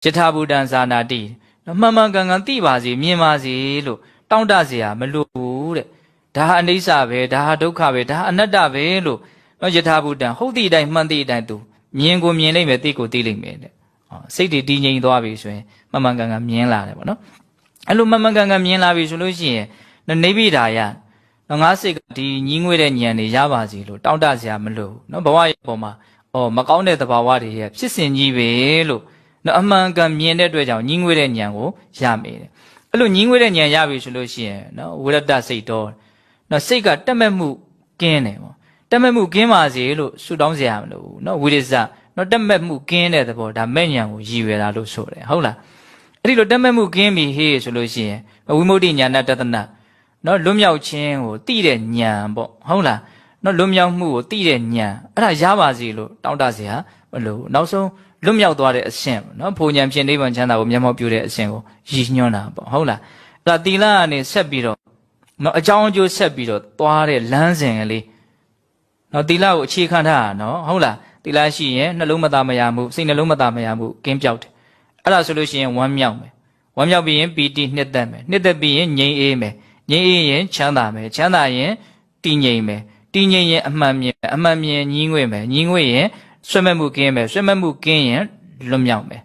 ယထာဘူတံဇာနာတိမှန်မှန်ကန်ကန်သိပါစေမြင်ပါစေလို့တောင့်တเสียမလိုဘူးတဲ့ဒါဟာအနိစ္စပဲဒါဟာဒုက္ခပဲဒါဟာအနတ္တပဲလို့ယထာဘူတံဟုတ်သည့်အတိုင်းမှန်သည့်အတိုင်းသူမြင်ကိုမြင်လိမ့်မယ်သိကိုသိလိမ့်မယ်တဲ့စိတ်တွေတည်ငြိမ်သွားပြီဆိုရင်မှန်မှန်ကန်ကန်မြင်လာတယ်ပေါ့နော်အဲ့လိုမှန်မှန်ကန်ကန်မြင်လာပြီဆိုလို့ရှိရင်နိဗ္ဗိဒာယငါစိတ်ကဒီညီးငွေ့တဲ့ဉာဏ်တွေရပါစီလို့တောင့်တเสียမလိုနော်ဘဝရဲ့ပုံမှာမကောင်းတဲ့သဘာဝတွေရဲ့ဖြစ်စဉ်ကြီးပဲလို့နော်အမှန်ကန်မြင်တဲ့အတွက်ကြောင့်ညီးငွေ့တဲ့ဉာဏ်ကိုရမယ်တဲ့အဲ့လိုညီးငွေ့တဲ့ဉာဏ်ရပြီဆိုလို့ရှိရင်နော်ဝိရတစိတ်တော်နော်စိတ်ကတက်မဲ့မှုကင်းတယ်ပေါ့တက်မဲ့မှုကင်းပါစေလို့ဆုတောင်းเสียမလို့နော်ဝိရိစနော်တက်မဲ့မှုကင်းတဲ့သဘောဒါမဲ့ဉာဏ်ကိုရည်ရွယ်တာလို့ဆိုတယ်ဟုတ်လားအဲ့ဒီလိုတက်မဲ့မှုကင်းပြီဟေးဆိုလို့ရှိရင်ဝိမု ക്തി ဉာဏတတနာနော်လွတ်မြောက်ခြင်းကိုသိတဲ့ဉာဏ်ပေါ့ဟုတ်လားနော်လွတ်မြောက်မှုကိုသိတဲ့ဉာဏ်အဲ့ဒါရပါစေလို့တောင်းတเสียမလို့နောက်ဆုံးလွတ်မြောက်သွားတဲ့အဆင့်နော်ဘုံဉာဏ်ဖြင့်နိဗ္ဗာန်ချမ်းသာကိုမျက်မှောက်ပြုတဲ့အဆင့်ကိုရည်ညွှန်းတာပေါ့ဟုတ်လားအဲ့ဒါသီလကနေဆက်ပြီးတော့နော်အကြောင်းအကျိုးဆက်ပြီးတော့သွားတဲ့လမ်းစဉ်ကလေးနော်သီလကိုအခြေခံထားတာနော်ဟုတ်လားသီလရှိရင်နှလုံးမသားမရမှုစိတ်နှလုံးမသားမရမှုကင်းပြောက်တယ်အဲ့ဒါဆိုလို့ရှိရင်ဝမ်းမြောက်မယ်ဝမ်းမြောက်ပြီးရင်ပီတိနှစ်သက်မယ်နှစ်သက်ပြီးရင်ငြိမ်းအေးမယ်ငြိမ်းအေးရင်ချမ်းသာမယ်ချမ်းသာရင်တည်ငြိမ်မယ်တည်ငြိမ်ရင်အမှန်မြင်အမှန်မြင်ညီးငွေ့မယ်ညီးငွေ့ရင်ဆွဲမဲ့မှုကင်းမယ်ဆွဲမဲ့မှုကင်းရင်လွတ်မြောက်မယ်